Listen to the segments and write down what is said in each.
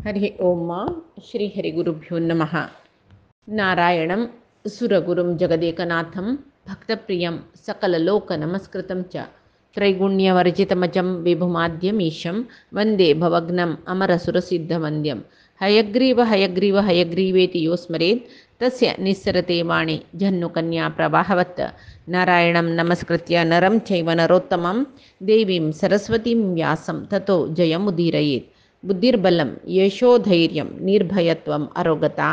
हरि ओम श्री हरिगुरुभ्यो नमः। नारायणं सुरगुरुं जगदेकनाथं भक्तप्रियं सकललोकनमस्कृतं च त्रैगुण्यवर्जितमजं विभुमाद्यमीशं वन्दे भवग्नम् अमरसुरसिद्धवन्द्यं। हयग्रीव हयग्रीव हयग्रीवेति यो स्मरेत् तस्य निस्सरते वाणी जह्नुकन्या प्रवाहवत्। नारायणं नमस्कृत्य नरं चैव नरोत्तमं देवीं सरस्वतीं व्यासं ततो जयमुदीरयेत्। बुद्धिर्बलं यशोधैर्यं निर्भयत्वम् अरोगता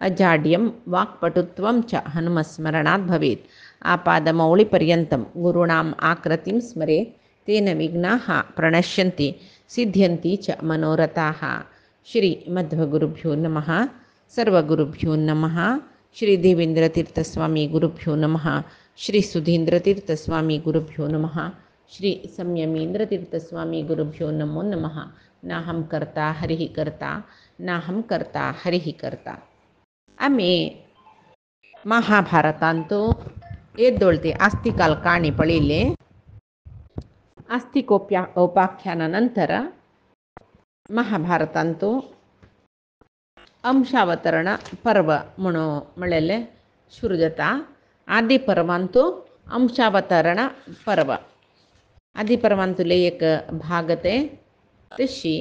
अजाड्यं वाक्पटुत्वं च हनुमस्मरणात् भवेत्। आपादमौलिपर्यन्तं गुरूणाम् आकृतिं स्मरेत् तेन विघ्नाः प्रणश्यन्ति सिद्ध्यन्ति च मनोरथाः। श्रीमध्वगुरुभ्यो नमः। सर्वगुरुभ्यो नमः। श्री देवेन्द्रतीर्थस्वामी गुरुभ्यो नमः। श्री सुधीन्द्रतीर्थस्वामी गुरुभ्यो नमः। श्री संयमीन्द्रतीर्थस्वामी गुरुभ्यो नमो नमः। नाहं कर्ता हरिः कर्ता नाहं कर्ता हरिः कर्ता. आम्ही महाभारतांतो एद्दोळते आस्तिकाल काणी पळिले. उपाख्यानानंतर महाभारतांतो अंशावतरण पर्व म्हणून म्हळेले सुरू जाता. आदी पर्वांतो अंशावतरण पर्व. आदी पर्वांतुले एक भाग ते तशी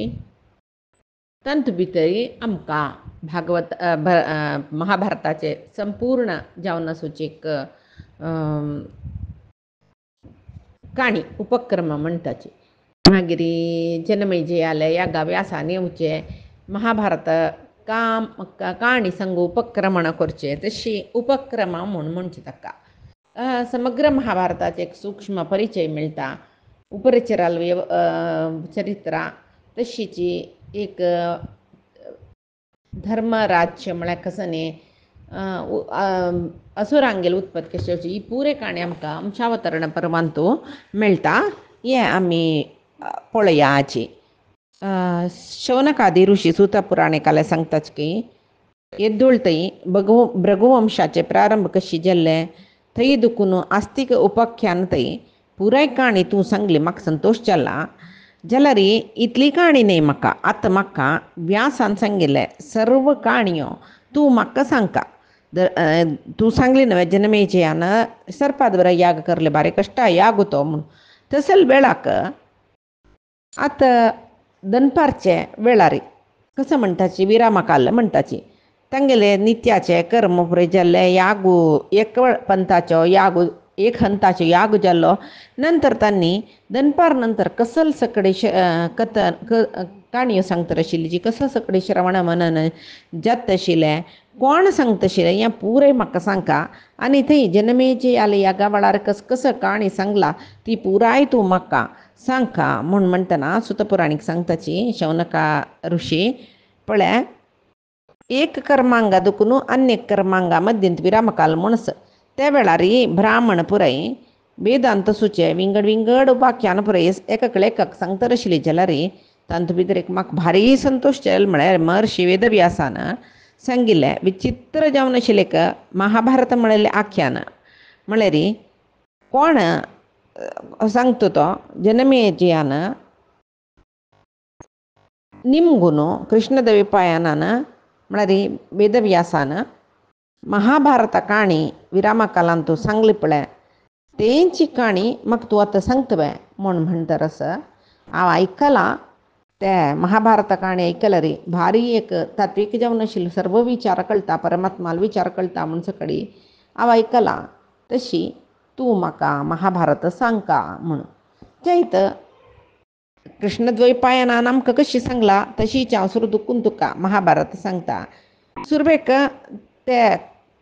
तंतु भितरी आमकां महाभारताचे संपूर्ण जावनासूचेक काणी उपक्रम म्हणटाची. मागीर जनमेजयाले या व्यासान येवचे महाभारत काणी संग उपक्रमण करचे तशी उपक्रम म्हणून म्हणचे ताका. समग्र महाभारताचे एक सूक्ष्म परिचय मेळटा. उपरिचराल चरित्रा तशीची एक धर्मराज्य म्हळ्यार कसं न्ही असुरांगेल उत्पत्ती कशी ही पुरे काणी आमकां अंशावतरण पर्वांतू मेळटा. हे आमी पळया आजी. शौनकादी ऋषी सूतपुराणे काले सांगताच की येद्दोळतई भृगुवंशाचे प्रारंभ कशी जाल्ले थंय दुखून आस्तिक उपाख्यान थंय पुराय काणी तूं सांगली म्हाका संतोश जाला. जाल्यार इतली काणी न्ही म्हाका. आतां म्हाका व्यासान सांगिल्ले सर्व काणयो तूं म्हाका सांगता. तूं सांगली न्हय जनमेजयान सर्पाद्वारा याग करले बारे कश्टा याग तो म्हणून. तसल वेळाक आतां दनपारचे वेळार कसं म्हणटाची विरामकाल म्हणटाची तांगेले नित्याचे कर्म पुरे जाल्ले यागू एक पंथाचो यागू एक हंताचो याग जाल्लो. नंतर तांणी दनपार नंतर कसल सकडे काणयो सांगता आशिल्ली जी कसल सकडे श्रवण मनन जात आशिल्ले कोण सांगता आशिल्ले हें पुरे म्हाका सांगता. आनी थंय जनमेजयाले यागा वेळार कसं काणी सांगला ती पुराय तूं म्हाका सांगता म्हूण म्हणटना सुतपुराणीक सांगताची शौनका ऋषी पळय एक कर्मांगा दुखून अन्य कर्मांगा मध्यंत विरामकाल म्हणस. त्या वेळार ब्राह्मण पुराय वेदांत सुचे विंगड विंगड उपाख्यान पुराय एकाकडे एकक सांगता आशिल्ली जाल्यार तांतू भितर एक म्हाका भारी संतोश जालो. म्हळ्यार महर्षी वेदव्यासान सांगिल्लें विचित्र जावन आशिल्लें एक महाभारत म्हणलेलें आख्यान. म्हळ्यार कोण सांगता तो जनमेजयान निमगून कृष्णद्वैपायनान म्हळ्यार वेदव्यासान महाभारत काणी विरामकालांत तूं सांगली पळय तेंची काणी म्हाका तूं आतां सांगता बाय म्हूण म्हणटरस हांव आयकलां. ते महाभारत काणी आयकल्यार भारी एक तात्वीक जावन आशिल्लो सर्व विचार कळटा परमात्माल विचार कळटा म्हूण सकडी हांव आयकलां. तशी तूं म्हाका महाभारत सांगता म्हणून. जायत कृष्णद्वैपायनान आमकां कशी सांगला तशीच हांव सुरू दुखून तुका महाभारत सांगता. सुरवेक ते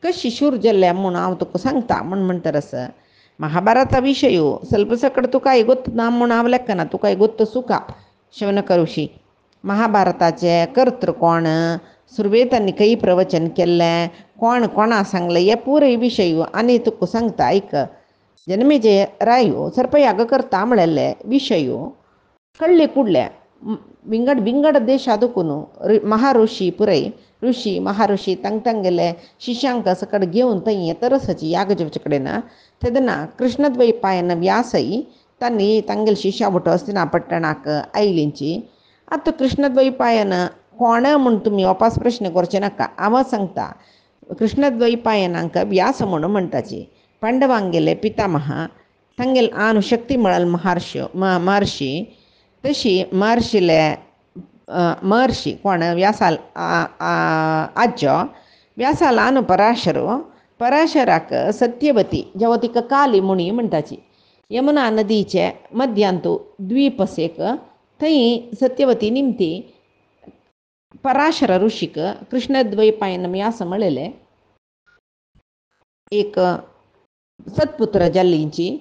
कशी शूर जाल्ले म्हूण हांव तुका सांगता म्हूण म्हणटरस महाभारता विशयो ಸ್ವಲ್ಪ सकड तुका ಗೊತ್ತು ना म्हूण हांव लेखना तुका ಗೊತ್ತು सुका. शौनक ऋषी महाभारताचे कर्तृ कोण सुरवे तांणी खंय प्रवचन केल्लें कोण कोणा सांगलें हे पुरे विशय आनी तुका सांगता आयक. जनमेजय रायो सर्पयाग करता म्हणलेले विशयो कळ्ळे कुडले विंगड विंगड देशा दुखून महाऋषी पुराय ऋषी महाऋषी तांगेले शिष्यांक सकड घेवन थंय तरसाची याग जेवचे कडेन तेदना कृष्णद्वैपायन व्यासय तांणी तांगेले शिश्या भुटो हस्तिनापट्टणाक आयलींची. आतां कृष्णद्वैपायन कोण म्हूण तुमी वापस प्रश्न करचे नाका. हांव सांगता. कृष्णद्वैपायनांक व्यास म्हणून म्हणटाची. पांडवांगेले पितामहा तांगेल आनु शक्ती मेळल महर्षी तशी महर्षी कोण व्यासाल आज्जो व्यासाल आनु पराशराक सत्यवती जेव्हा तिका काली मुणी म्हणटाची. यमुना नदीचे मध्यांतू द्वीपसेक थंय सत्यवती निमती पराशर ऋषीक कृष्णद्वैपायन व्यास म्हळेले एक सत्पुत्र जल्लींची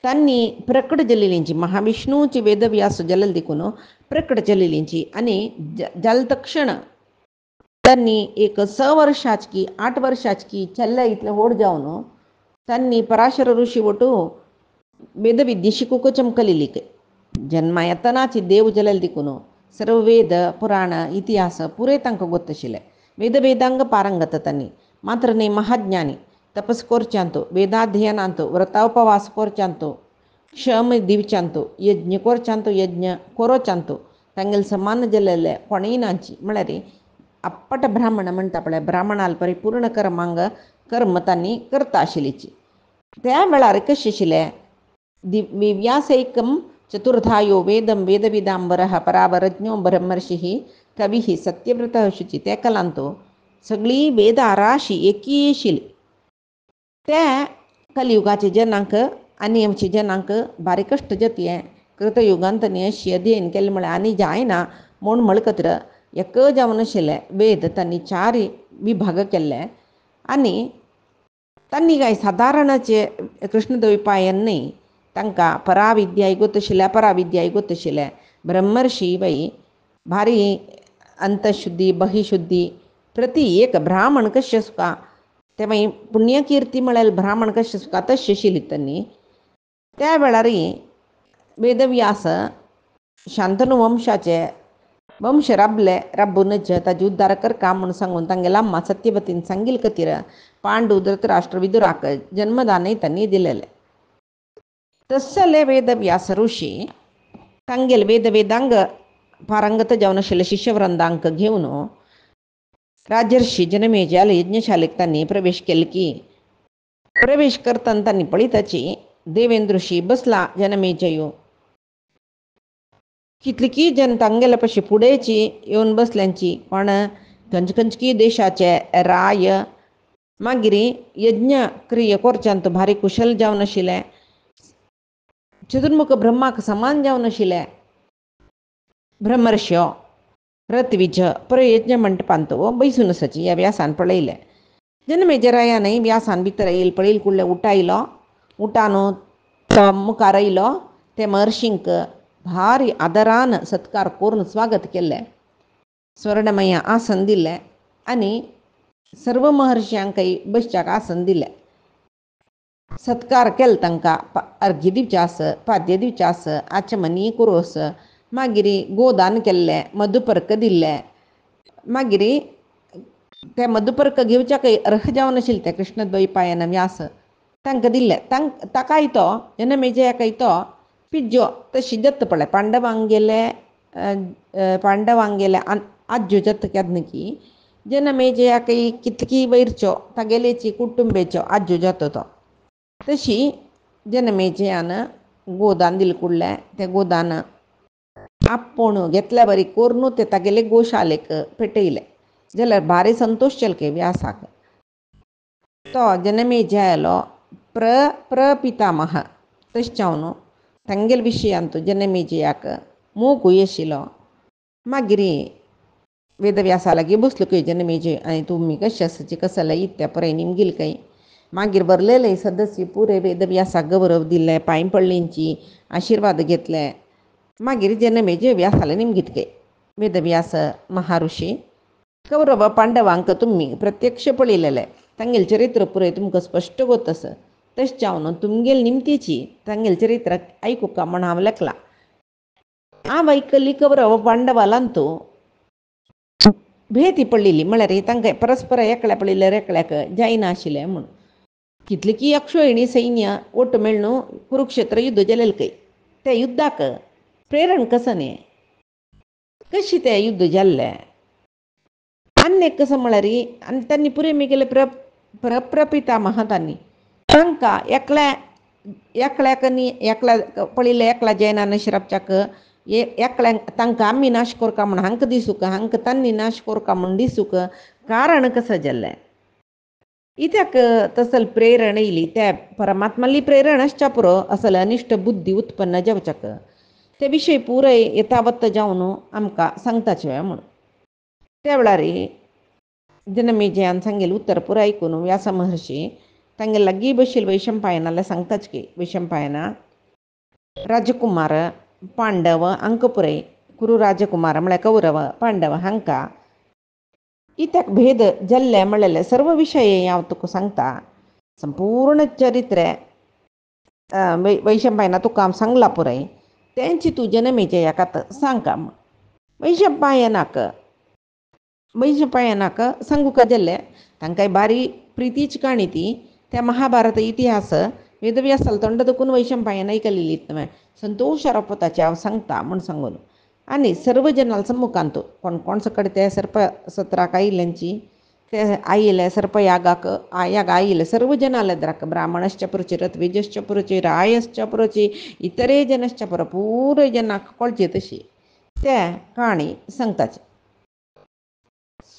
तांणी प्रकट जल्लेलींची महाविष्णूची वेदव्यास जल्ल देखून प्रकट जल्लेलींची आनी जल तक्षण तांणी एक 6 वर्षाची 8 वर्षाची चल्ल इतले व्हड जावन तांणी पराशर ऋषी वटू वेदविद्या शिकूक चमकलेली. जन्मा येतनाची देव जल्ल देखून सर्व वेद पुराण इतिहास पुरे तांकां गोत आशिल्ले. वेदांग पारंगत तांणी. मात्र न्ही महाज्ञानी तपस करच्यांतो वेदाध्ययनांतो व्रताउपवास करच्यांतो क्षम दिवच्यांतो यज्ञ करच्यांतो यज्ञ कोरोच्यांतो तांगेले समान जल्लेले कोणीय नांची. म्हळ्यार अप्पट ब्राह्मण म्हणटा पळय ब्राह्मणाल परिपूर्ण कर्म तांणी करता आशिल्लीची. त्या वेळार कशें आशिल्लें व्यासैकम चतुर्थायो वेदम वेदविदांबरः परावरज्ञो ब्रह्मर्षी कवी सत्यव्रत शुची. त्या कालांतो सगळी वेदा राशी एकी आशिल्ली. त्या कलियुगाचे जनांक आनी आमचे जनांक भारी कश्ट जातये. कृतयुगांत न्ही अशी अध्ययन केलें म्हळ्यार आनी जायना म्हूण म्हणकत्र एक जावन आशिल्ले वेद तांणी 4 विभाग केल्ले. आनी तांणी काय सादारणचे कृष्णद्वैपायन न्ही तांकां पराविद्याय गोत आशिल्ल्या पराविद्याय गोत आशिल्ले. ब्रह्मर्षी बाई भारी अंतशुद्धी बहिशुद्धी प्रति एक ब्राह्मण कशें सुका ते मागीर पुण्यकिर्ती म्हळ्यार ब्राह्मण कशें सुका तशें आशिल्ली तांणी. त्या वेळार वेदव्यास शांतनू वंशाचे वंश राबून ताजे उद्धार करता म्हूण सांगून तांगेले अम्मा सत्यवतीन सांगिल खातीर पांडू धृतराष्ट्र विदुराक जन्मदानय तांणी दिलेलें. तस्सले वेदव्यास ऋषी तांगेले वेदांग पारंगत जावन आशिल्ले शिष्यवृंदांक घेवन राजर्षी जनमेजयाल यज्ञशालेक तांणी प्रवेश केले की प्रवेश करतना तांणी पळयताची देवेंद्र ऋषी बसला जनमेजयो कितलीकी जन तांगेले पशी फुडेची येवन बसल्यांची पण खंयची देशाचे राय मागीर यज्ञ क्रिय करच्यांत भारी कुशल जावन आशिल्ले. चतुर्मुख ब्रह्माक समान जावन आशिल्ले. ब्रह्मर्ष्य ऋत्विज प्रयज्ञ मंडपांत बैसून आसाची ह्या व्यासान पळयलें. जनमेजरायानय व्यासान भितर येयले पळयले कुडले उठायलो. उठान तो मुखार आयलो. ते महर्षींक भारी आदरान सत्कार करून स्वागत केलें. स्वर्णमय आसन दिलें आनी सर्व महर्श्यांकय बसच्याक आसन दिलें. सत्कार केलो तांकां. अर्घ्य दिवचें आस पाद्य दिवचें आस आचमनी करोस. मागीर गोदान केल्लें मधुपर्क दिल्लें. मागीर ते मधुपर्क घेवच्याकय अर्ह जावन आशिल्ले ते कृष्णद्वैपायन व्यास तांकां दिल्लें. ताकाय तो जनमेजयाकय तो पिज्जो तशी जत्त पळय पांडवांगेले आज्यो जत्त केदन की जनमेजयाकय कितकी वैरच्यो तागेलेची कुटुंबेच्यो आज्यो जातो तो. तशी जनमेजयान गोदान दिलें कुडलें तें गोदान आपूण घेतल्या बरी करून ते तागेले गोशालेक पेटयलें. जाल्यार भारी संतोश जालो व्यासाक. तो जनमेजयालो प्रपितामह तशें जावन तांगेले विशयांत जनमेजयाक मोगूय आशिल्लो. मागीर वेदव्यासा लागीं बसलो खंय जनमेजय आनी तुमी कशें आसाची कसं जाल्यार इत्या पळय निमगेल खंय. मागीर भरलेले सदस्य पुरे वेदव्यासाक गौरव दिल्ले पांय पडलींची आशिर्वाद घेतले. मागीर जनमेजय व्यासाला निमगीत खंय. वेदव्यास महाऋषी कौरव पांडवांक तुमी प्रत्यक्ष पळयलेले तांगेले चरित्र पुरे तुमकां स्पश्ट गोत आसा. तशें जावन तुमगेले निमतीची तांगेले चरित्र आयकूंक म्हण हांव लेखला. हांव आयकल्ली कौरव पांडवालांतू भेटी पडलेली म्हळ्यार तांकां परस्पर एकल्या पळयल्यार एकल्याक जायना आशिल्लें म्हूण. कितले की अक्षोहिणी सैन्य ओट मेळून कुरुक्षेत्र युद्ध जालेलें खंय. त्या युद्धाक प्रेरण कसं न्ही कशें तें युद्ध जाल्लें अन्य कसं म्हळ्यारी आनी त्यांनी पुरे मिगेले प्रपितामह तांणी तांकां एकल्या पळयलें एकल्या जैनान श्रपच्याक एकल्यांक तांकां आमी नाश कोरका म्हण हांकां दिसूंक हांकां तांणी नाश कोरका म्हण दिसूंक कारण कसं जाल्लें इत्याक तसल प्रेरण येयली त्या परमात्माली प्रेरण आसच्या पुरो असल अनिश्ट बुद्धी उत्पन्न जावच्याक ते विशयी पुरय येतावत्त जावन आमकां सांगताचे म्हूण त्या वेळार जनमेजयान सांगेल उत्तर पुरो आयकून व्यास महर्षी तांगे लागीं बशील वैशंपायनाला सांगताच की वैशंपायना राजकुमार पांडव हांकां पुरय कुरू राजकुमार म्हळ्यार कौरव पांडव हांकां इत्याक भेद जाल्ले म्हणलेले सर्व विशय हांव तुका सांगता संपूर्ण चरित्र वैशंपायना तुका हांव सांगला पुरय तेंची तूं जनमेजयाक आतां सांग वैशंपायनाक सांगूक जाल्ले तांकां बारी प्रितीची काणी ती त्या महाभारत इतिहास वेदव्यासाल तोंड देखून वैशंपायन आयकलेली संतोष रावपताचे हांव सांगता म्हूण सांगून आनी सर्व जनाल सम्मुखांत कोण कोण सकड ते सर्प सत्राक आयिल्ल्यांची ते आयिल्ले सर्पयागाक आयिल्ले सर्व जनाल एद्राक ब्राह्मणश्च पुरुचिरत वेजश्च पुरुची रायश्च पुरुची इतरे जनश्च पुरो पुरे जनाक कळचे तशी ते काणी सांगताचे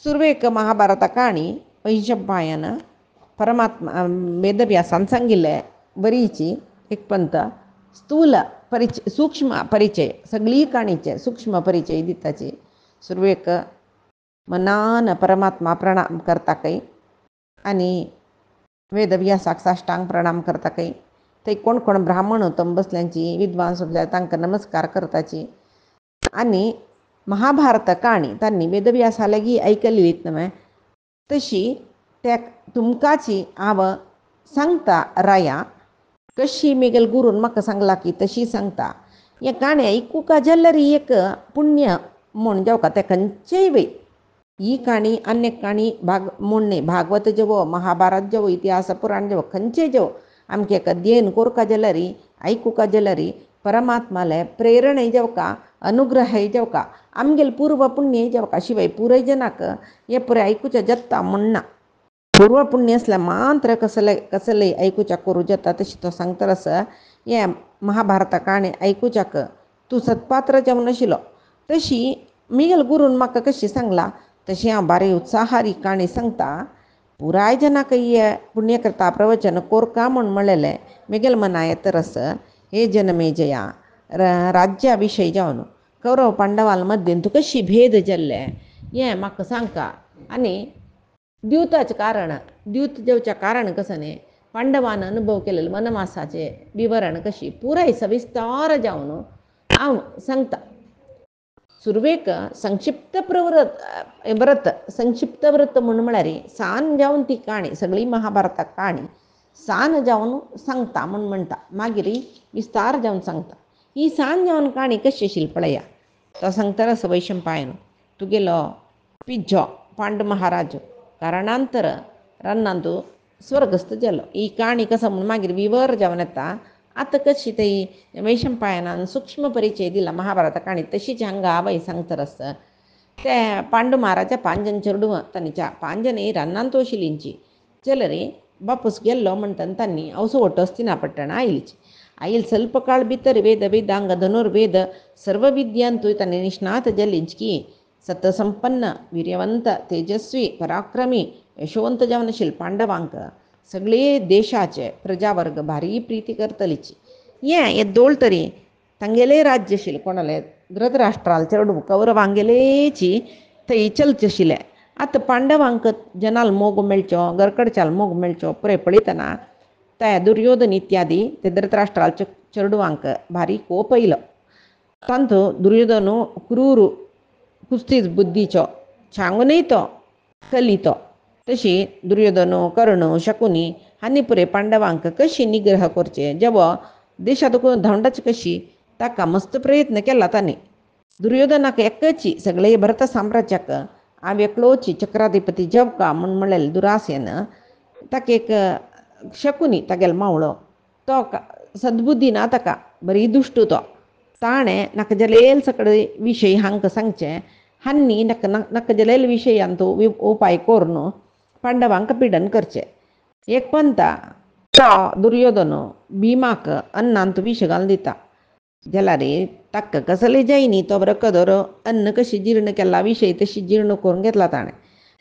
सुरवेक महाभारता काणी वैशंपायन परमात्मा वेदव्यासान सांगिल्ले बरीची एक पंत स्थूल परिचय सूक्ष्म परिचय सगळी काणीचे सूक्ष्म परिचय दिताची सुरवेक मनान परमात्मा प्रणाम करताकय आनी वेदव्यासाक साश्टांग प्रणाम करताकय थंय कोण कोण ब्राह्मण उत्तम बसल्यांची विद्वांस तांकां नमस्कार करताची आनी महाभारत काणी तांणी वेदव्यासा लागीं आयकलेली न्हय तशी त्या तुमकाची हांव सांगता राया कशी मेगेल गुरून म्हाका सांगला की तशी सांगता हे काणी आयकूंक जाल्यार एक पुण्य म्हूण जावका ते खंयचेय वे ही काणी अन्य काणी म्हणणे भागवत जेवो महाभारत जेवो इतिहास पुराण जेवो खंयचे जेवो आमकां एक अध्ययन कोरका जाल्यार आयकूंक जाल्यार परमात्माले प्रेरणे जावका अनुग्रह जावका आमगेल पूर्व पुण्य जावका शिवाय पुराय जनाक हे पुरे आयकूचें जाता म्हणना पूर्व पुण्य असल्यार मात्र कसले आयकूच्याक करूं जाता तशी तो सांगतरस हे महाभारता काणी आयकूच्याक तूं सत्पात्र जावन आशिल्लो तशी मिगेल गुरून म्हाका कशी सांगला तशी हांव बारी उत्साहारी काणी सांगता पुराय जनाक हे पुण्य करता प्रवचन कोरका म्हूण म्हणलेलें मिगेल मना येतरस हे जनमेजया राज्या विशय जावन कौरव पांडवाल मध्येन तूं कशी भेद जाल्ले हें म्हाका सांगता आनी द्यूताचें कारण द्यूत जेवचें कारण कसं न्ही पांडवान अनुभव केलेलें वनवासाचें विवरण कशी पुराय सविस्तार जावन हांव सांगता सुरवेक संक्षिप्त व्रत म्हूण म्हळ्यार सान जावन ती काणी सगळी महाभारता काणी सान जावन सांगता म्हूण म्हणटा मागीर विस्तार जावन सांगता ही सान जावन काणी कशी आशिल्ली पळया तो सांगतारस वैशंपायन तुगेलो पिज्जो पांड महाराज कारणांतर रन्नांतू स्वर्गस्थ जालो ही काणी कसं म्हूण मागीर विवर जावन येता आतां कशी ती वैशंपायनान सूक्ष्म परिचय दिला महाभारता काणी तशीच हांगा आवय सांगतारस ते पांडू महाराजा पांजन चेडूं तांच्या पांजन रन्नांतू आशिल्लींची चलरे बापूस गेल्लो म्हणटना तांणी अवसो हस्तिनापट्टण आयल ಸ್ವಲ್ಪ काळ भितर वेद वेदांग धनुर्वेद सर्व विद्यांतू तांणी निष्णात जाल्लींची सतसंपन्न वीर्यवंत तेजस्वी पराक्रमी यशवंत जावन आशिल्ले पांडवांक सगळे देशाचे प्रजावर्ग भारी प्रिती करतलीची हे दोळ तरी तांगेले राज्य आशिल्ले कोणाले धृतराष्ट्राल चेडूं कौरवांगेलेची थंय चलचे आशिल्ले आतां पांडवांक जनाल मोग मेळचो गरकडचाल मोग मेळचो पुरे पळयतना त्या दुर्योधन इत्यादी ते धृतराष्ट्राल चेडवांक भारी कोप येयलो तांतो दुर्योधन क्रूर कुस्तीच बुद्धीचो सांगूनय तो कलितो तशी दुर्योधन कर्ण शकुनी हांणी पुरे पांडवांक कशी निग्रह करचे जेवो देशांत धांवडाची कशी ताका मस्त प्रयत्न केला तांणी दुर्योधनाक एकची सगळे भरत साम्राज्याक हांव एकलोची चक्राधिपती जेवका म्हूण म्हणलेले दुरासेन ताका एक शकुनी तागेलो मावळो तो सद्बुद्धी ना ताका बरी दुश्ट तो ताणें नाका जालेल सकळे विशय हांकां सांगचें हांनी नक्क जलेल विशयांतू उपाय करून पांडवांक पिडन करचे. एक पंता तो दुर्योधन भीमाक अन्नांत विष घालून दिता. जाल्यार ताका कसले जायनी तो बरो कदर अन्न कशी जीर्ण केला विशय तशी जीर्ण करून घेतला ताणें.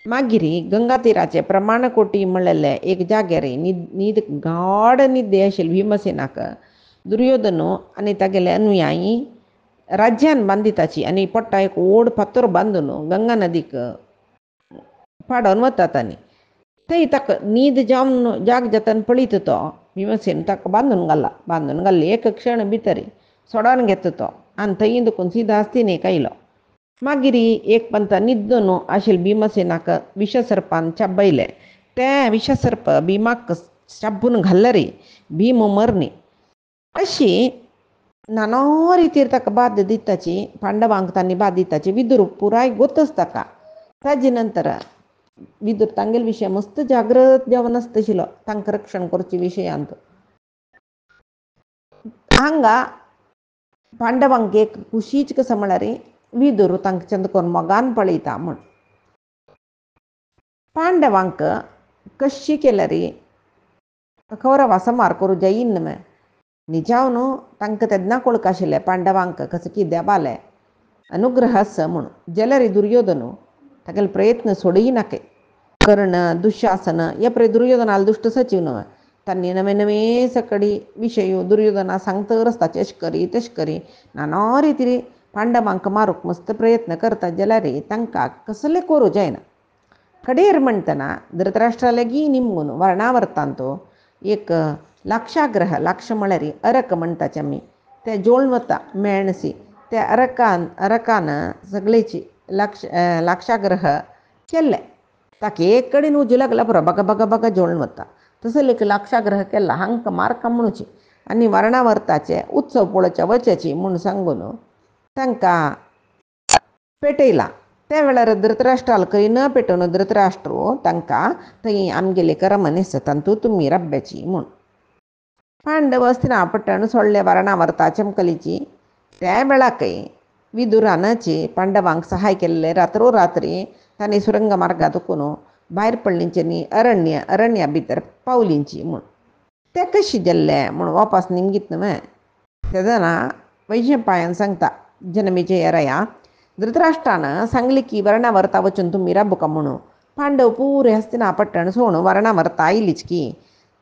मागीर गंगा तीराचे प्रमाणकोटी म्हणलेले एक जाग्यार न्हीद गाढ न्हिदे आशिल्ले भीमसेनाक दुर्योधन आनी तागेले अनुयायी राज्यान बांदिताची आनी पट्टा एक व्हड फातर बांदून गंगा नदीक पाडोन वतात. आनी थंय ताका न्हीद जावन जाग जतन पळयत तो भीमसेन ताका बांदून घाल्ली. एक क्षण भितर सोडोन घेता तो आनी थंय दुखून सीदा आस्तिनेक आयलो. मागीर एक पंत न्हिदून आशिल्ले भीमसेनाक विषसर्पान चाबयले. तें विषसर्प भीमाक चाबून घाल्ले रे भीम मरनी. अशी नाना रितीर ताका बाद दिताची पांडवांक तांणी बाद दिताची विदूर पुराय गोतच ताका. ताजे नंतर विदूर तांगेले विशय मस्त जागृत जावन आसतशिलो तांकां रक्षण करचे विशयांत. हांगा पांडवांक एक खुशीच कसं म्हळ्यार विदूर तांकां चंद करून मोगान पळयता म्हण. पांडवांक कशी केल्यार कौरवां संहार करूं जायीन न्हय. निजावन तांकां तेन्ना कळक आशिल्लें पांडवांक कसं कितें बाले अनुग्रह आसा म्हूण. जाल्यार दुर्योधन तागेले प्रयत्न सोडयनाके. कर्ण दुशासन हे दुर्योधनाल दुष्ट सचिव न्हय. तांणी नवे नवे सकडी विशय दुर्योधना सांगतर आसता तेश करी नाना रितीर पांडवांक मारूंक मस्त प्रयत्न करता. जाल्यार तांकां कसलें करूं जायना. कडेर म्हणटना धृतराष्ट्रा लेगीत निमून वर्णावर्तांत एक लाक्षाग्रह लाक्ष म्हळ्यार अरक म्हणटाचे आमी तें जोळून वता मेणसी. त्या अरकान सगळेची लाक्षाग्रह केल्ले. ताका एक कडेन उजो लागला पुरो बगा जोळून वता. तसले एक लाक्षाग्रह केला हांकां मारका म्हणूची आनी वर्णावर्ताचे उत्सव पळोवच्या वचची म्हूण सांगून तांकां पेटयला. त्या वेळार धृतराष्ट्राल खंय न पेटोवन धृतराष्ट्र तांकां थंय आमगेले कर्मनीस तांतू तुमी रब्याची म्हूण. पांडव हस्तिनापट्टण सोडले वर्णावर्ता चमकलीची. त्या वेळाकय विदुरानाची पांडवांक सहाय केल्ले. रात्री तांणी सुरंग मार्गात दुखून भायर पडलींची न्ही अरण्या भितर पावलींची म्हूण. ते कशी जाल्ले म्हूण वापस निमगीत न्हय. तेदना वैशंपायन सांगता जनमेजय राया धृतराष्ट्रान सांगली की वर्णावर्ता वचून तुमी राबुका म्हणून. पांडव पुरे हस्तिनापट्टण सोडून वर्णावर्ता आयलीच की.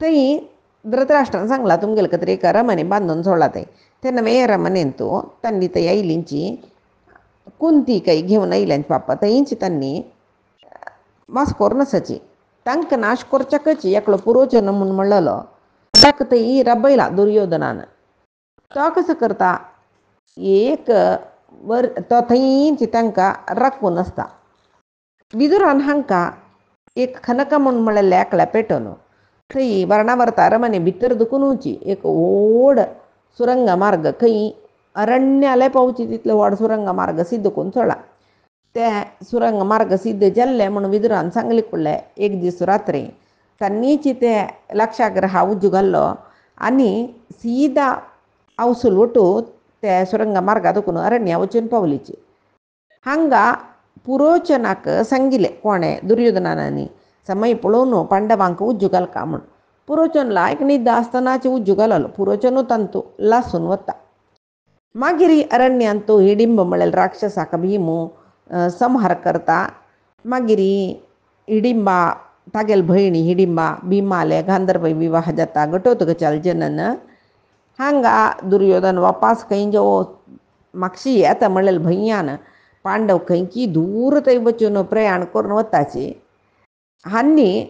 थंय धृतराष्ट्रान सांगला तुमगेले खतीर एक रमणे बांदून सोडला थंय. तेन्ना वे रमणेंतू तांणी थंय आयलींची कुंती काही घेवन आयल्यांची पापा थंयच तांणी वास करून आसाची. तांकां नाश करच्याकच एकलो पुरोचन म्हूण म्हणलेलो ताका थंय राबयला दुर्योधनान. तो कसो करता एक तो थंयच तांकां राखून आसता. विदुरान हांकां एक खनका म्हूण म्हणलेले एकल्या पेटोवन थंय वर्णावर्ता रमणे भितर दुखूनची एक व्हड सुरंग मार्ग खंय अरण्याले पावची तितलो व्हड सुरंग मार्ग सिद्ध करून सोडला. ते सुरंग मार्ग सिद्ध जाल्ले म्हूण विदुरान सांगले पडले. एक दीस रात्री तांणीच ते लाक्षाग्रहा उजो घाल्लो आनी सीदा अवसूल वटून ते सुरंग मार्गा दुखून अरण्या वचून पावलीची. हांगा पुरोचनाक सांगिल्लें कोणें दुर्योधनानी समय पळोवन पांडवांक उज्जो घालका म्हूण. पुरोचनला एक न्हिद आसतनाच उज्जो घाललो. पुरोचनू तांतू लासून वता. मागीर अरण्यांत तो हिडिंब म्हळ्यार राक्षसाक भीम संहार करता. मागीर हिडिंबा तागेल भयणी हिडिंबा भीमाले गांधर्व विवाह जाता घटोत्कचाल जनन. हांगा दुर्योधन वापस खंय जो मागशी येता म्हळ्यार भंयान पांडव खंय की दूर थंय वचून प्रयाण करून वताची. हांनी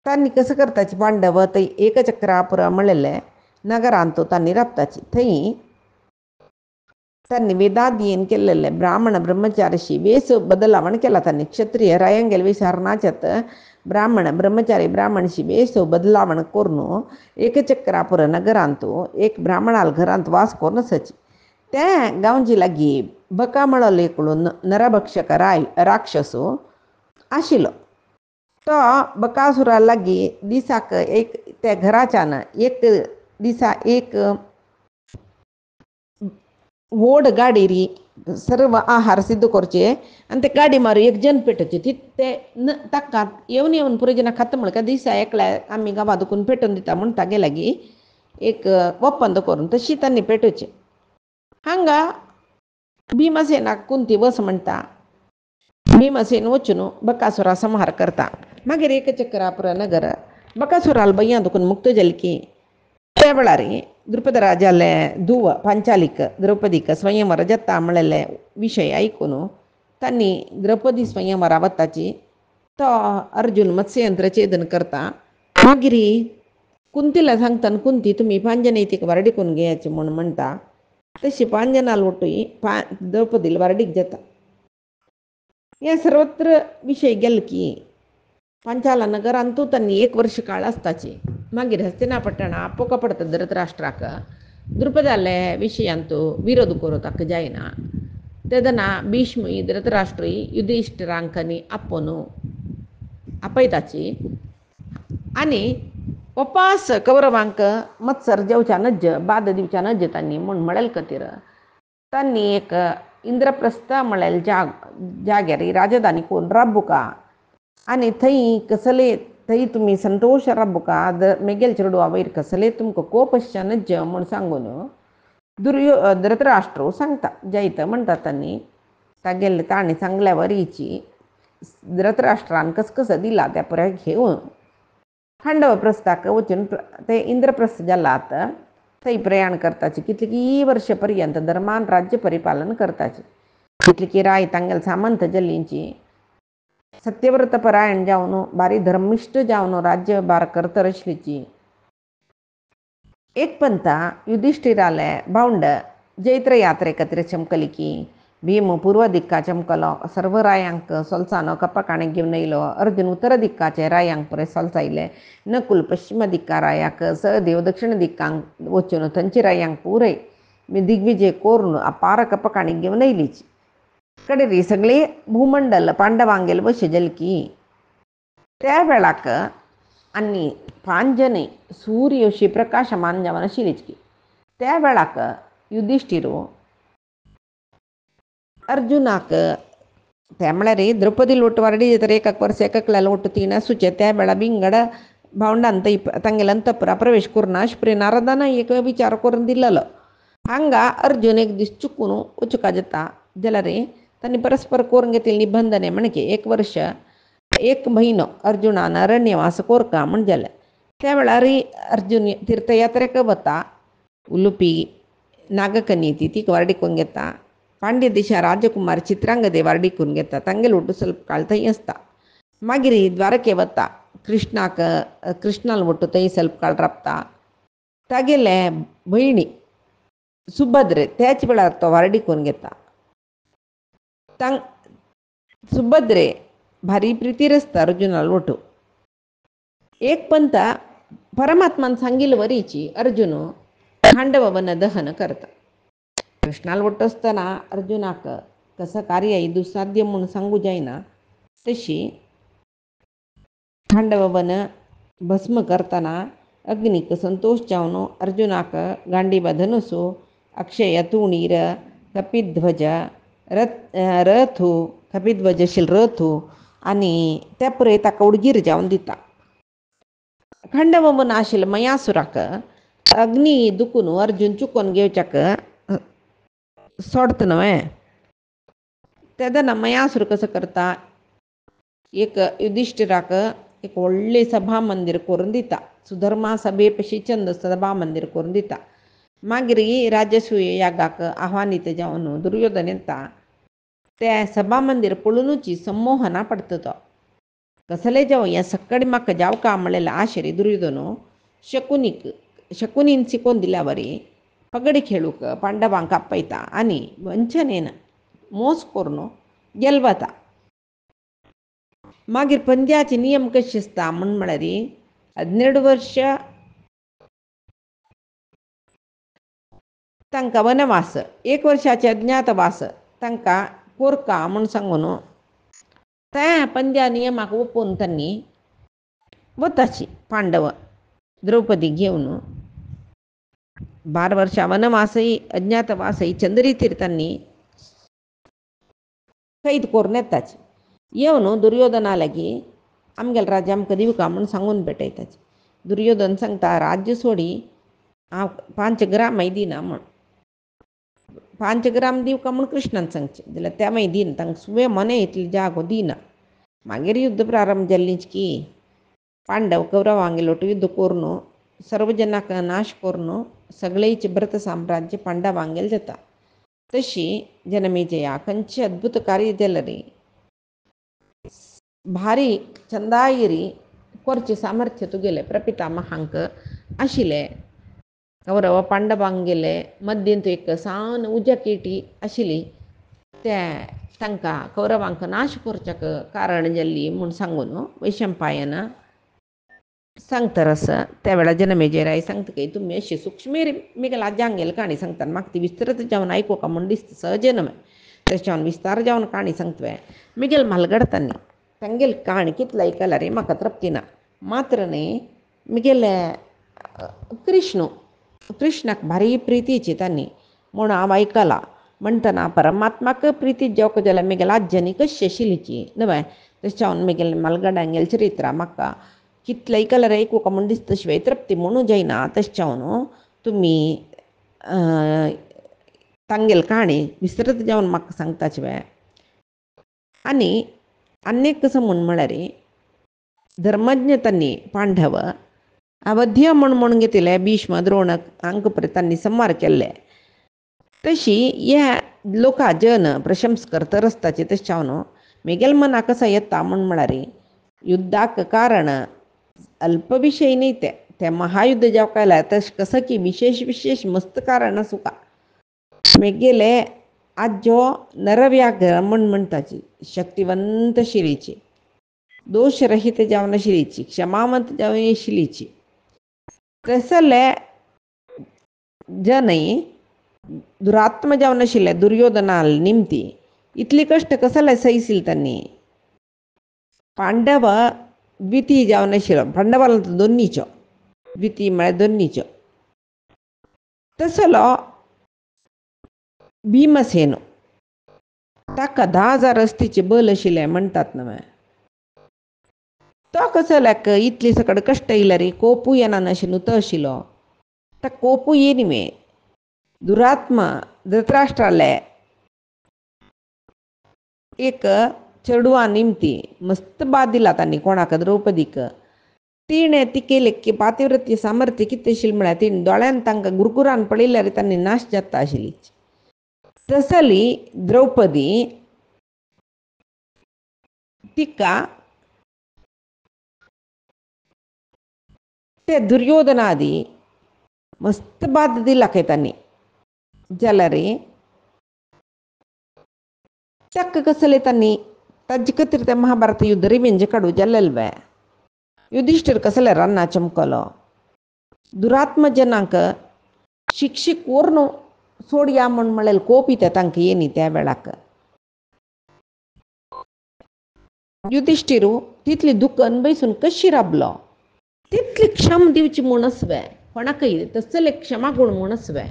तांणी कसं करताची पांडव थंय एकचक्रापुरा म्हणलेले नगरांत तांणी राबताची. थंय तांणी वेदाध्ययन केल्लेले ब्राह्मण ब्रह्मचारीशी वेस बदलावण केला. तांणी क्षत्रिय रायांगेले वेस हरणाच्यात ब्राह्मण ब्रह्मचारी ब्राह्मणशी वेस बदलावण करून एकचक्रापुर नगरांत एक ब्राह्मणाल घरांत वास करून आसाची. त्या गांवची लागीं बका म्हणलो एकलो नरभक्षक राक्षस आशिल्लो. तो बकासुरा लागीं दिसाक एक त्या घराच्यान एक दिसा एक व्हड गाडी री सर्व आहार सिद्ध करचे आणि ते गाडी मारू एक जन पेटोवचे ते न ताका येवन येवन पुरो जना खाता म्हळ्यार दिसा एकल्या आमी गांवां दुखून पेटोवन दिता म्हूण तागे लागीं एक ಒಪ್ಪಂದ करून तशी तांणी पेटोवचें हांगा भीमसेनाक कुंती वच म्हणटा भीमसेन वचून बकासुरा संहार करता मागीर एक चक्रापुरा नगर बकासुराल भय्यां दुखून मुक्त जाली की त्या वेळार द्रुपद राजाले धुव पांचालीक द्रौपदीक स्वयंवर जाता म्हणलेले विशय ऐकून तांणी द्रौपदी स्वयंवरा वताची तो अर्जुन मत्स्ययंत्र छेदन करता मागीर कुंतीला सांगता कुंती तुमी पांजनैतीक वारडिकून घेयाचें म्हूण म्हणटा तशी पांजनाल वटूय द्रौपदीला वारडीक जाता हे सर्वत्र विशय गेल की पांचाला नगरांतू तांणी एक वर्ष काळ आसताची मागीर हस्तिनापट्टणा आपोवका पडटा धृतराष्ट्राक द्रुपदाले विशयांतू विरोध करूं ताका जायना तेदना भीष्मूय धृतराष्ट्रूय युधिष्ठिरांकांनी आपोवन आपयताची आनी उपास कौरवांक मत्सर जेवच्या नज बाद दिवच्या नज तांणी म्हूण म्हळेल खातीर तांणी एक इंद्रप्रस्थ म्हळेल जाग्यार राजधानी करून राबुका आनी थंय कसले थंय तुमी संतोश राबुका मेगेल चेडवा वयर कसले तुमकां कोपश्य नज म्हूण सांगून धृतराष्ट्र सांगता जायत म्हणटा तांणी तागेले ताणें सांगल्या वरीची धृतराष्ट्रान कसकस दिला त्या पुराय घेवन खांडवप्रस्थाक वचून ते इंद्रप्रस्थ जालात थंय प्रयाण करताची कितलीकी वर्ष पर्यंत धर्मान राज्य परिपालन करताची कितलीकी राय तांगेल सामंत जल्लींची सत्यव्रत परायण जावन बारी धर्मिष्ठ जावन राज्यभार करतर आसलीची एक पंता युधिष्ठिराले भावंड जैत्र यात्रे खातीर चमकली की भीम पूर्व दिक्का चमकलो सर्व रायांक सोलसानो कपाकाणे घेवन येयलो अर्जुन उत्तर दिक्काचे रायांक पुरे सोलसायले नकुल पश्चिम दिक्का रायाक सहदेव दक्षिण दिक्कांक वचून थंयचे रायांक पुरे दिग्विजय करून अपार कपाकाणी घेवन येयलीची कडेरी सगळे भूमंडल पांडवांगेल वश जाली की त्या वेळाक आनी पांजने सूर्य अशी प्रकाशमान जावन आशिल्लीच की त्या वेळाक युधिष्ठिरो अर्जुनाक ते म्हळ्यार द्रौपदी लोट वारडी तर एकाक वर्स एकाकल्या लोट तीन आसूचे त्या वेळा बिंगड भावंडान थंय तांगेले अंतपुरा प्रवेश करून अशे नारदान एक विचार करून दिल्लो हांगा अर्जुन एक दीस चुकून वचूंका जाता जाल्यार तांणी परस्पर करून घेतिल्ली निबंधने म्हणजे एक वर्ष एक म्हयनो अर्जुनान अरण्यवास कोरका म्हण जालें त्या वेळार अर्जुन तीर्थयात्रेक वता उलुपी नागकन्येची ती वारडिकून घेता पांड्य देशा राजकुमार चित्रांगदे वारडिकून घेता तांगेल वटू ಸ್ವಲ್ಪ काळ थंय आसता मागीर द्वारके वता कृष्णाल वटू थंय ಸ್ವಲ್ಪ काळ राबता तागेले भयणी सुभद्रे त्याच वेळार तो वारडिकून घेता सुभद्रे भारी प्रितीर आसता अर्जुनाल वटू एक पंता परमात्मान सांगिल्ल वरीची अर्जुन खांडव वन दहन करता कृष्णाल वट्ट आसतना अर्जुनाक कसं कार्य दुसाध्य म्हणून सांगू जायना तशी खांडव वन भस्म करतना अग्नीक संतोष जावन अर्जुनाक गांडीव धनुसू अक्षय तुणीर कपिध्वज रथू कपिध्वजशील रथू आनी त्या पुरे ताका उडगीर जावन दिता खांडव वन आशिल्ल्या मयासुराक अग्नी दुखून अर्जुन चुकोवन घेवच्याक सोडता न्हय तेदना मयासूर कसं करता एक युधिष्ठिराक एक व्हडलें सभा मंदिर करून दिता सुधर्मा सभे पशी चंद सभा मंदिर करून दिता मागीर राजसूय यागाक आव्हानीत जावन दुर्योधन येता ते सभा मंदिर पळोवनूच संमोहना पडता तो कसले जावं हें सक्कडी म्हाका जावका म्हणलेलें आशेरी दुर्योधन शकुनीन शिकोवन दिल्या वरी पगडी खेळूक पांडवांक आपयता आनी वंचनेन मोस करून गेलवता मागीर पंद्याचे नियम कशे आसता म्हळ्यार 12 वर्ष तांकां वनवास 1 वर्षाचे अज्ञातवास तांकां कोरका म्हूण सांगून त्या पंद्या नियमाक ओपून तांणी वताची पांडव द्रौपदी घेवन 12 वर्षा वनवासही अज्ञातवासही चंद्री तीर्थांनी कैद करून येताच येवन दुर्योधनालागी आमगेल राज्य आमकां दिवका म्हणून सांगून भेटयताच. दुर्योधन सांगता राज्य सोडी हांव 5 ग्राम दिना म्हण. 5 ग्राम दिवका म्हूण कृष्णान सांगचें जाल्यार त्या मागीर दिना तांकां सुवे मने इतले जागो दिना. मागीर युद्ध प्रारंभ जाल्लीच की पांडव कौरवांगे लोट युद्ध करून सर्व जनाक नाश करून सगळेच भरत साम्राज्य पांडवांगेल जाता. तशी जनमेजया खंयची अद्भुत कार्य जालें रे भारी चंदागिरी करचें सामर्थ्य तुगेलें प्रपितामहांक आशिल्लें. कौरव पांडवांगेले मध्येन तूं एक सान उज्या केटी आशिल्ली त्या तांकां कौरवांक नाश करच्याक कारण जाल्ली म्हूण सांगून वैशंपायन सांगतरस त्या वेळार जनमेजय सांगता की तुमी अशी सूक्ष्मेर मिगेल आज्यांगेल काणी सांगता म्हाका ती विस्तृत जावन आयकूंक म्हूण दिसता सहज न्हय. तेच्या विस्तार जावन काणी सांगतवे मिगेल म्हालगडतांनी तांगेल काणी कितले आयकला रे म्हाका तृप्ती ना. मात्र न्ही मिगेले कृष्णाक भारी प्रितीची तांणी म्हूण हांव आयकलां म्हणटना परमात्माक प्रिती जेवक जाल्यार मिगेल आज्यानी कशी आशिल्लीची न्हय. तेच्या मिगेल म्हालगडांगेल चरित्रां म्हाका कितले आयकला रे आयकूंक म्हूण दिसता शिवाय तृप्ती म्हणून जायना. तेच्या तुमी तांगेल काणी विस्तृत जावन म्हाका सांगता शिवाय. आनी आनीक कसो म्हळ्यार धर्मज्ञ तांणी पांडव अवध्य म्हूण घेतिल्ले भीष्म द्रोणक हांकां पळय तांणी संहार केल्ले. तशी ह्या लोका जन प्रशंस करता रस्ताचे तेच्या मिगेल मना कसा येता म्हळ्यार युद्धाक कारण अल्प विशय न्ही ते महायुद्ध जेवका आयला तशें कसं की विशेष मस्त कारण आसूं का. मेगेले आज्यो नरव्याघ्र म्हणटाची शक्तिवंत आशिल्लीची दोश रहित जावन आशिल्लीची क्षमावंत जावन आशिल्लीची. तसले जनय दुरात्म जावन आशिल्ले दुर्योधनाल निमती इतली कश्ट कसले सैसील तांणी. पांडव द्वितीय जावन आशिल्लो पांडवाल दोनीचो द्वितीय म्हळ्यार दोनीचो. तसलो भीमसेन ताका 10,000 अस्तीचे बल आशिल्ले म्हणटात न्हय. तो कसल्याक इतली सकड कश्ट येयला रे कोपूय येना नाशिल्लो तो आशिल्लो. ताका कोपूय येयना न्ही. दुरात्मा धृतराष्ट्राले एक चेडवा निमती मस्त बाद दिला तांणी कोणाक द्रौपदीक. तिणें ती केली की पातिव्रत्य सामर्थ्य कितें आशिल्लें म्हळ्यार तिणें दोळ्यान तांकां गुरगुरान पळयल्यार तांणी नाश जाता आशिल्ली. तसली द्रौपदी तिका ते दुर्योधनादी मस्त बाद दिला खंय तांणी जाल्यार ताका कसले तांणी ताजे खातीर तें महाभारत युद्ध रिवेंज काडूं जाल्लें. युधिश्टीर कसले रान्ना चमकलो. दुरात्म जनांक शिक्षे करून सोडया म्हळ्यार कोप येता तांकां येनी त्या वेळाक. युधिश्टीरू तितली दुख अनभविसून कशी राबलो तितली क्षम दिवची म्हूण आसवे कोणाकय तसले क्षमागुण म्हूण आसवे.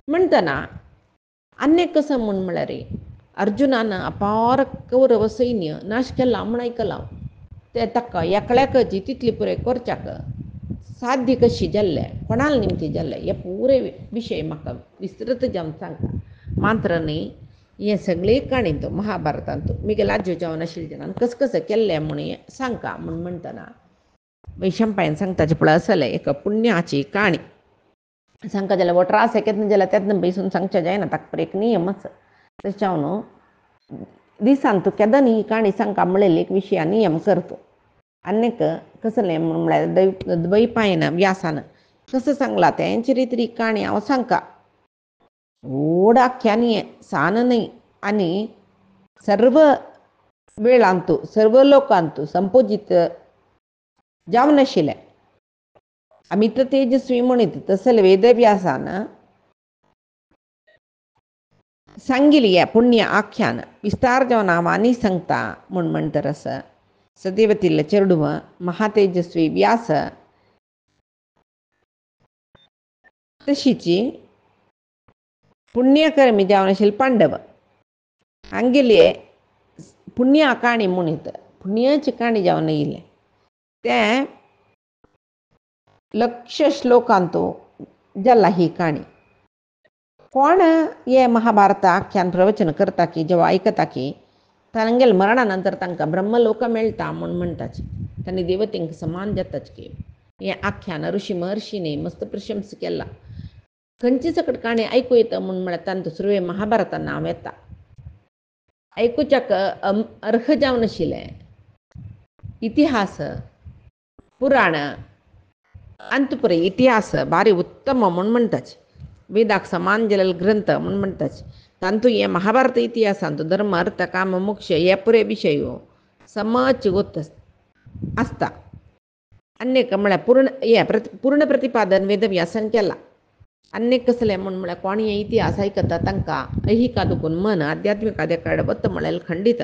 म्हणटना आनी कसो म्हळ्यार अर्जुनान अपार कौरव सैन्य नाश केला म्हूण आयकलां. ते ताका एकल्याकची तितली पुराय करच्याक साध्य कशी जाल्लें कोणाल निमती जाल्लें हे पुरे विशय म्हाका विस्तृत जावन सांगता. मात्र न्ही हे सगळे काणयेंत महाभारतांत मिगेल आज्यो जावन आशिल्ले जनान कसं केल्लें म्हूण सांगता म्हूण म्हणटना वैशंपायन सांगताचें पळय आसलें एक पुण्याची काणी सांगता जाल्यार 18 सेकंद जाल्यार तेन्ना बेसून सांगचें जायना ताका एक नियम आसा. तेच्या दिसान तूं केदां ही काणी सांगता म्हळें एक विशया नियम करतो. आनीक कसलें म्हळ्यार द्वैपायन व्यासान कसं सांगला तेंची रिती काणी हांव सांगता. व्हड आख्यानी सान न्हय आनी सर्व वेळांतू सर्व लोकांतू संपोजीत जावन आशिल्लें. अमित तेजस्वी म्हणीत तसले वेदव्यासान सांगिल्ली ह्या पुण्य आख्यान विस्तार जावन हांव आनी सांगता म्हूण म्हणटरस सदेवतीले चेडूं महातेजस्वी व्यास तशीची पुण्यकर्मी जावन आशिल्ले पांडव हांगेले पुण्य काणी म्हणून पुण्याची काणी जावन येयले ते लक्ष श्लोकांतो जाल्ला ही काणी. कोण हे महाभारता आख्यान प्रवचन करता की जेव्हा ऐकता की तांगेल मरणानंतर तांकां ब्रह्मलोक मेळटा म्हणून म्हणटाच तांणी देवतेंक समान जाताच की हे आख्यान ऋषी महर्षीने मस्त प्रशंस केला. खंयची सकट काणी ऐकू येता म्हणून म्हळ्यार तांचो सुरवे महाभारता नांव येता. ऐकूच्याक अर्ह जावन आशिल्ले इतिहास पुराण अंतपुरे इतिहास भारी उत्तम म्हणून म्हणटाच. वेदाक समान जाल्ले ग्रंथ म्हणून म्हणटाच. तांतू हे महाभारत इतिहासांत धर्म अर्थ काम मोक्ष हे पुरे विशय समच गोत आसता. अनेक म्हळ्यार पूर्ण प्रतिपादन वेदव्यासान केला. अनेक कसले म्हणून म्हळ्यार कोण हे इतिहास आयकता तांकां ऐहिका दुखून मन आध्यात्मिक आदेकाड वत म्हळ्यार खंडित.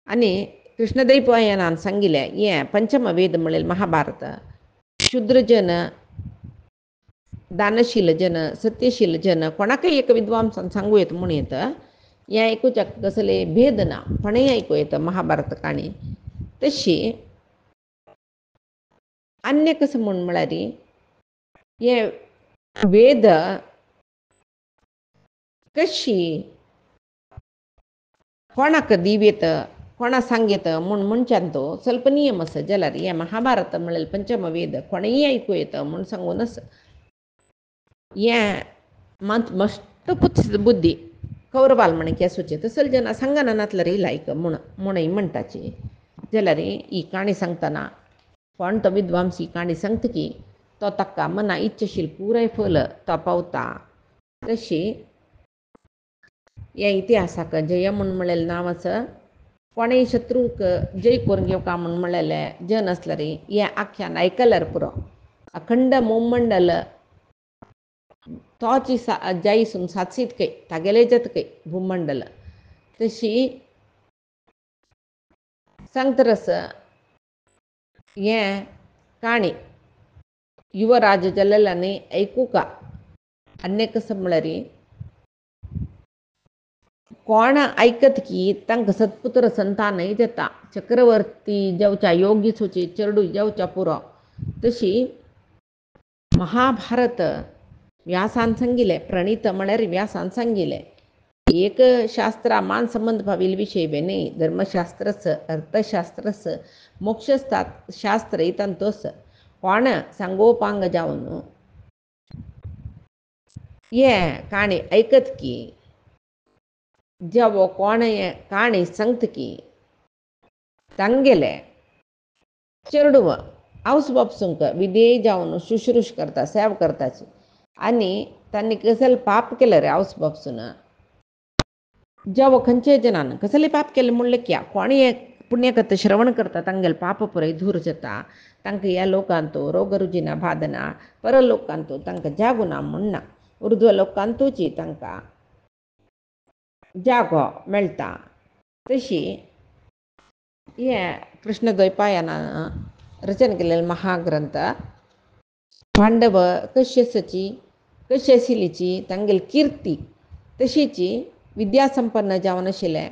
आनी कृष्णद्वैपायनान सांगिल्लें हे पंचम वेद म्हळ्यार महाभारत शुद्र जन दानशील जन सत्यशील जन कोणाकय एक विद्वांसान सांगू येता म्हणून येता. हें आयकुच्याक कसले भेद ना कोणेय आयकूं येता महाभारत काणी. तशी अन्य कसं म्हणून म्हळ्यार हे वेद कशी कोणाक दिवेत कोणा सांगेत म्हणून म्हणच्यान तो ಸ್ವಲ್ಪ नियम आसा जाल्यार हे महाभारत म्हळ्यार पंचम वेद कोणेय आयकूं येता म्हणून सांगून आसा. हें मस्त कुत्सित बुद्धी कौरवाल म्हणे केसूचे तसल जना संगननातलं रे लायक म्हणून म्हणटाची जाल्यार ही काणी सांगतना कोण तो विद्वांस ही काणी सांगता की तो ताका मना इच्छशील पुराय फल तो पावता. तशी ह्या इतिहासाक जय म्हणून म्हळेलें नांव आसा. कोणेय शत्रूक जय करून घेवका म्हणून म्हळेलें जन आसल्यार हें आख्यान आयकल्यार पुरो अखंड मोमंडल तोची जायसून सातशीत कय तागेले जतकय भूमंडल. तशी सांगतरस हें काणी युवराज जाल्ल्यानी ऐकूका अनेक म्हळ्यार कोण ऐकत की तांकां सत्पुत्र संतानय जाता चक्रवर्ती जावच्या योगी सुची चेडू जावच्या पुरो. तशी महाभारत व्यासान सांगिल्लें प्रणीत म्हळ्यार व्यासान सांगिल्लें. एक शास्त्र मान संबंध भाविल विषय बेने धर्मशास्त्रस अर्थशास्त्रस मोक्षशास्त्र इतंतोस कोण सांगोपांग जावन हे काणी ऐकत की जेवो कोण हे काणी सांगता की तांगेले चेडू हावस बापसूंक विधेय जावन शुश्रूश करता सेवा करताची. आनी तांणी कसले पाप केले रे हावस बापसून जेवो खंयचे जनान कसले पाप केले म्हणले क्या कोण हे पुण्यकथा श्रवण करता तांगेले पाप पुराय दूर जाता. तांकां ह्या लोकांतो रोग रुजिना बाधना परलोकांतो तांकां जागुना म्हणना उर्ध्व लोकांतूची तांकां जागो मेळटा. तशी हे कृष्णद्वैपायनान रचना केलेले महाग्रंथ पांडव कशी आसाची कशी आशिल्लीची तांगेली कीर्ती तशीची विद्यासंपन्न जावन आशिल्ले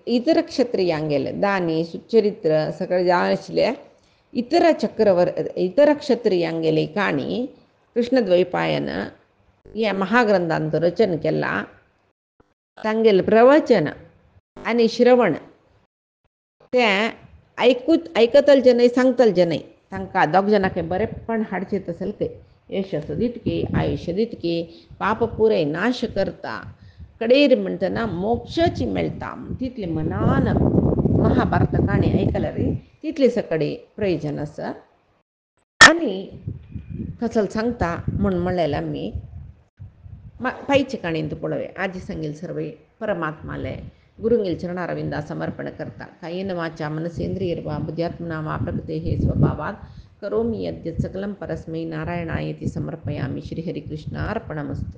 इतर क्षत्रियांगेले दानी सुचरित्र सगळे जावन आशिल्ले इतर क्षत्रियांगेली काणी कृष्णद्वैपायन ह्या महाग्रंथांत रचना केला. तांगेले प्रवचन आनी श्रवण तें ऐकतल जनय सांगतल जनय तांकां दोग जनांक बरेपण हाडचें तसलके यशस्సు दितके आयुश्य दितके पाप पुराय नाश करता कडेर म्हणटना मोक्षाची मेळटा. तितले मनान महाभारत काणी आयकल्यार तितले सकडे प्रयोजन आसा. आनी कसल सांगता म्हणून म्हणलेलें आमी पायचे काणयेंत पळोवया. आजी सांगेल सर्वे परमात्माले गुरुंगेल चरणारविंदा समर्पण करता. कायेन वाचा मनसेंद्रियर्वा बुद्ध्यात्मना वा प्रकृतेः स्वभावात् करोमि यद्यत् सकलं परस्मै नारायणायेति समर्पयामि. श्रीहरिकृष्णार्पणमस्तु.